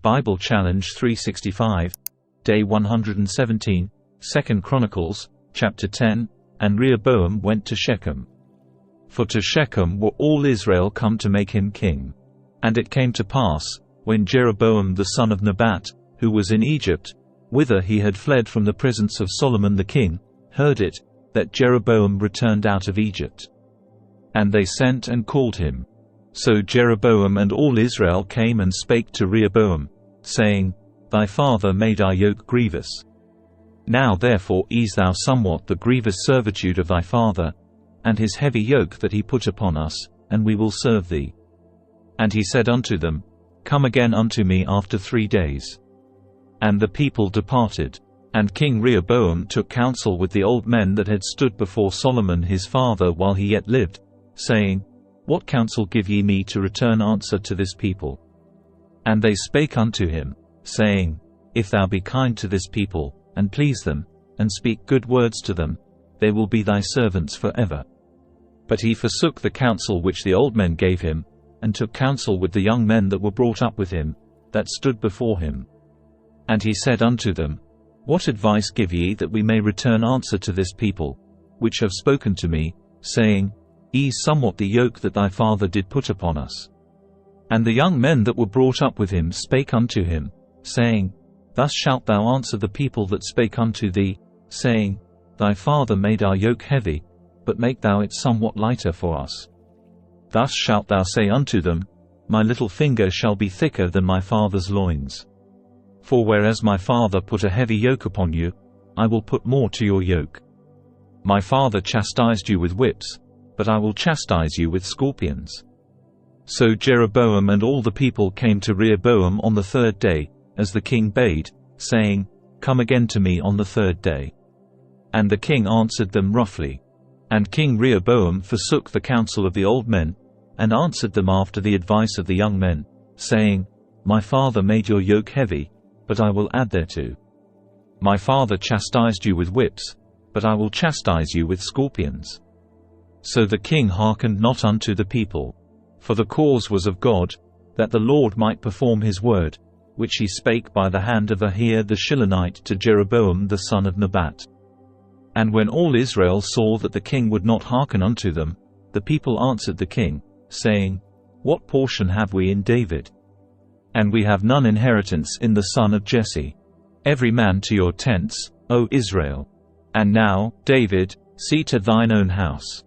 Bible Challenge 365, Day 117, 2 Chronicles, Chapter 10. And Rehoboam went to Shechem. For to Shechem were all Israel come to make him king. And it came to pass, when Jeroboam the son of Nebat, who was in Egypt, whither he had fled from the presence of Solomon the king, heard it, that Jeroboam returned out of Egypt. And they sent and called him. So Jeroboam and all Israel came and spake to Rehoboam, saying, Thy father made our yoke grievous. Now therefore ease thou somewhat the grievous servitude of thy father, and his heavy yoke that he put upon us, and we will serve thee. And he said unto them, Come again unto me after 3 days. And the people departed. And King Rehoboam took counsel with the old men that had stood before Solomon his father while he yet lived, saying, What counsel give ye me to return answer to this people? And they spake unto him, saying, If thou be kind to this people, and please them, and speak good words to them, they will be thy servants forever. But he forsook the counsel which the old men gave him, and took counsel with the young men that were brought up with him, that stood before him. And he said unto them, What advice give ye that we may return answer to this people, which have spoken to me, saying, Ease somewhat the yoke that thy father did put upon us? And the young men that were brought up with him spake unto him, saying, Thus shalt thou answer the people that spake unto thee, saying, Thy father made our yoke heavy, but make thou it somewhat lighter for us. Thus shalt thou say unto them, My little finger shall be thicker than my father's loins. For whereas my father put a heavy yoke upon you, I will put more to your yoke. My father chastised you with whips, but I will chastise you with scorpions. So Jeroboam and all the people came to Rehoboam on the 3rd day, as the king bade, saying, Come again to me on the 3rd day. And the king answered them roughly. And King Rehoboam forsook the counsel of the old men, and answered them after the advice of the young men, saying, My father made your yoke heavy, but I will add thereto. My father chastised you with whips, but I will chastise you with scorpions. So the king hearkened not unto the people. For the cause was of God, that the Lord might perform his word, which he spake by the hand of Ahijah the Shilonite to Jeroboam the son of Nebat. And when all Israel saw that the king would not hearken unto them, the people answered the king, saying, What portion have we in David? And we have none inheritance in the son of Jesse. Every man to your tents, O Israel. And now, David, see to thine own house.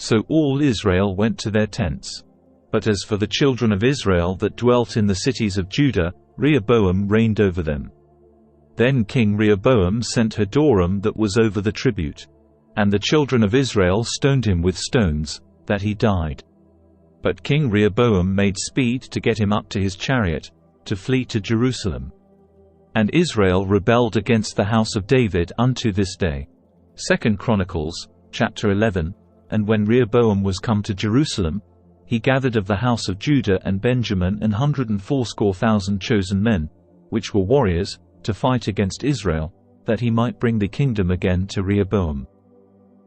So all Israel went to their tents. But as for the children of Israel that dwelt in the cities of Judah, Rehoboam reigned over them. Then King Rehoboam sent Hadoram that was over the tribute. And the children of Israel stoned him with stones, that he died. But King Rehoboam made speed to get him up to his chariot, to flee to Jerusalem. And Israel rebelled against the house of David unto this day. 2 Chronicles, Chapter 11. And when Rehoboam was come to Jerusalem, he gathered of the house of Judah and Benjamin 180,000 chosen men, which were warriors, to fight against Israel, that he might bring the kingdom again to Rehoboam.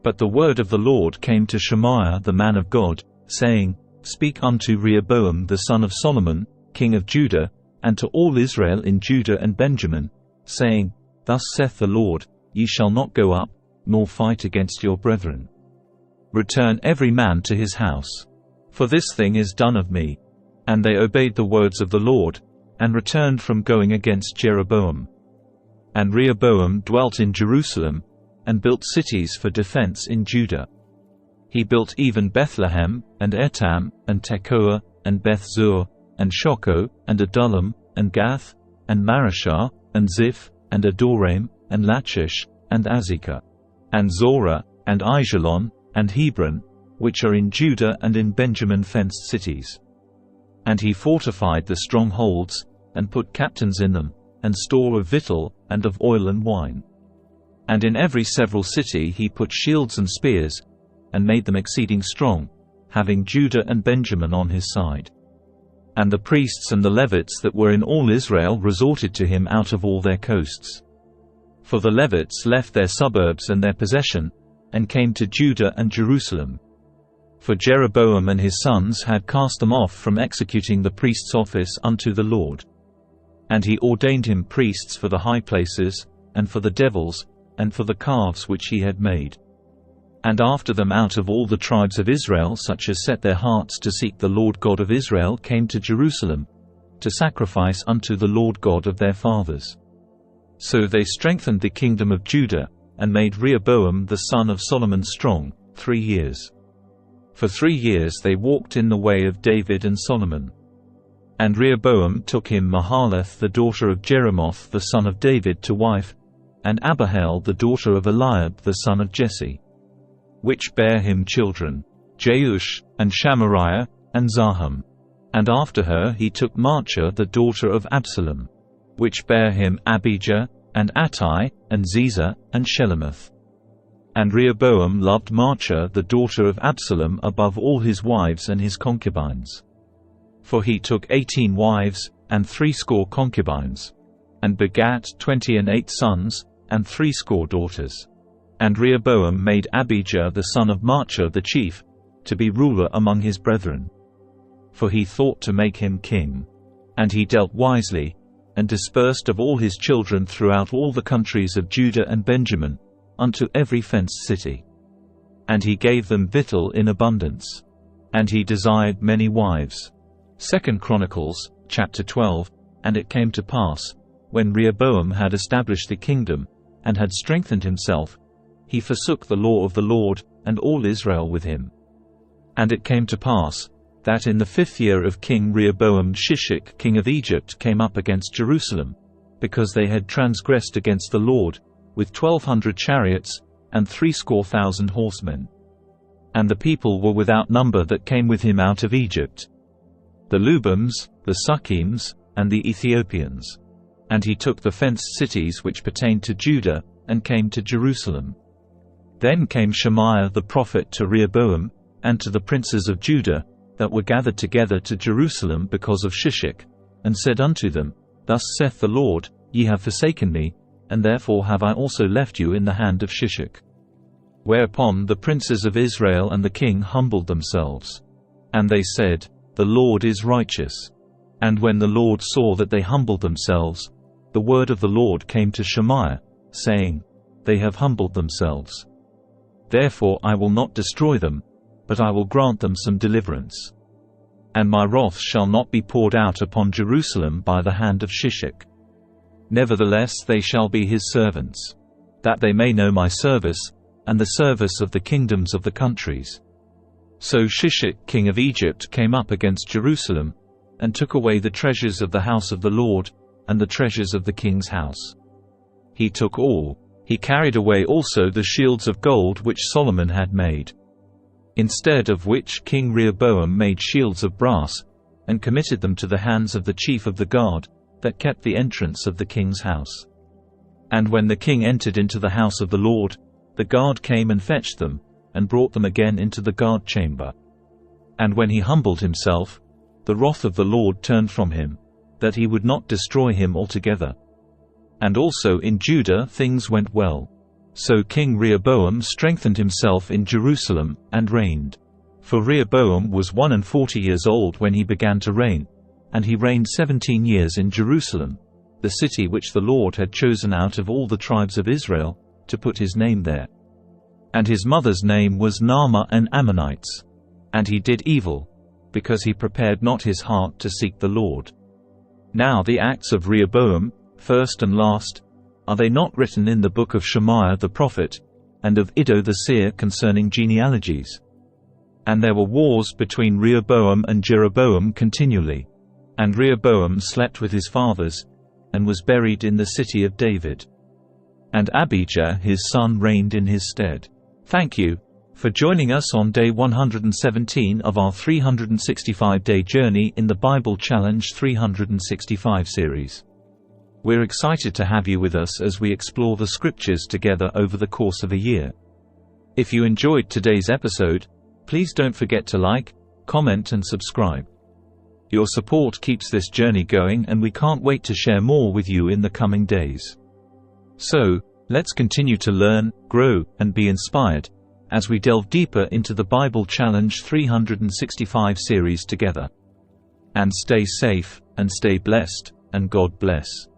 But the word of the Lord came to Shemaiah the man of God, saying, Speak unto Rehoboam the son of Solomon, king of Judah, and to all Israel in Judah and Benjamin, saying, Thus saith the Lord, Ye shall not go up, nor fight against your brethren. Return every man to his house. For this thing is done of me. And they obeyed the words of the Lord, and returned from going against Jeroboam. And Rehoboam dwelt in Jerusalem, and built cities for defense in Judah. He built even Bethlehem, and Etam, and Tekoa, and Beth-zur, and Shoco, and Adullam, and Gath, and Mareshah, and Ziph, and Adoraim, and Lachish, and Azekah, and Zorah, and Aijalon, and Hebron, which are in Judah and in Benjamin fenced cities. And he fortified the strongholds, and put captains in them, and store of victual, and of oil and wine. And in every several city he put shields and spears, and made them exceeding strong, having Judah and Benjamin on his side. And the priests and the Levites that were in all Israel resorted to him out of all their coasts. For the Levites left their suburbs and their possession, and came to Judah and Jerusalem. For Jeroboam and his sons had cast them off from executing the priest's office unto the Lord. And he ordained him priests for the high places, and for the devils, and for the calves which he had made. And after them out of all the tribes of Israel such as set their hearts to seek the Lord God of Israel came to Jerusalem, to sacrifice unto the Lord God of their fathers. So they strengthened the kingdom of Judah, and made Rehoboam the son of Solomon strong, 3 years. For 3 years they walked in the way of David and Solomon. And Rehoboam took him Mahalath the daughter of Jeremoth the son of David to wife, and Abihail the daughter of Eliab the son of Jesse, which bare him children, Jeush, and Shamariah, and Zaham. And after her he took Maachah the daughter of Absalom, which bare him Abijah, and Attai, and Ziza, and Shelomoth. And Rehoboam loved Maachah the daughter of Absalom above all his wives and his concubines. For he took 18 wives, and 80 concubines, and begat 28 sons, and 80 daughters. And Rehoboam made Abijah the son of Maachah the chief, to be ruler among his brethren. For he thought to make him king. And he dealt wisely, and dispersed of all his children throughout all the countries of Judah and Benjamin, unto every fenced city. And he gave them victual in abundance. And he desired many wives. 2 Chronicles, chapter 12. And it came to pass, when Rehoboam had established the kingdom, and had strengthened himself, he forsook the law of the Lord, and all Israel with him. And it came to pass, that in the 5th year of King Rehoboam Shishak king of Egypt came up against Jerusalem, because they had transgressed against the Lord, with 1,200 chariots, and 80,000 horsemen. And the people were without number that came with him out of Egypt, the Lubims, the Sukkims, and the Ethiopians. And he took the fenced cities which pertained to Judah, and came to Jerusalem. Then came Shemaiah the prophet to Rehoboam, and to the princes of Judah, that were gathered together to Jerusalem because of Shishak, and said unto them, Thus saith the Lord, Ye have forsaken me, and therefore have I also left you in the hand of Shishak. Whereupon the princes of Israel and the king humbled themselves. And they said, The Lord is righteous. And when the Lord saw that they humbled themselves, the word of the Lord came to Shemaiah, saying, They have humbled themselves. Therefore I will not destroy them, but I will grant them some deliverance. And my wrath shall not be poured out upon Jerusalem by the hand of Shishak. Nevertheless they shall be his servants, that they may know my service, and the service of the kingdoms of the countries. So Shishak king of Egypt came up against Jerusalem, and took away the treasures of the house of the Lord, and the treasures of the king's house. He took all. He carried away also the shields of gold which Solomon had made. Instead of which King Rehoboam made shields of brass, and committed them to the hands of the chief of the guard, that kept the entrance of the king's house. And when the king entered into the house of the Lord, the guard came and fetched them, and brought them again into the guard chamber. And when he humbled himself, the wrath of the Lord turned from him, that he would not destroy him altogether. And also in Judah things went well. So King Rehoboam strengthened himself in Jerusalem, and reigned. For Rehoboam was 41 years old when he began to reign, and he reigned 17 years in Jerusalem, the city which the Lord had chosen out of all the tribes of Israel, to put his name there. And his mother's name was Naamah an Ammonites. And he did evil, because he prepared not his heart to seek the Lord. Now the acts of Rehoboam, first and last, are they not written in the book of Shemaiah the prophet, and of Iddo the seer concerning genealogies? And there were wars between Rehoboam and Jeroboam continually. And Rehoboam slept with his fathers, and was buried in the city of David. And Abijah his son reigned in his stead. Thank you for joining us on day 117 of our 365-day journey in the Bible Challenge 365 series. We're excited to have you with us as we explore the scriptures together over the course of a year. If you enjoyed today's episode, please don't forget to like, comment and subscribe. Your support keeps this journey going, and we can't wait to share more with you in the coming days. So, let's continue to learn, grow, and be inspired, as we delve deeper into the Bible Challenge 365 series together. And stay safe, and stay blessed. and God bless.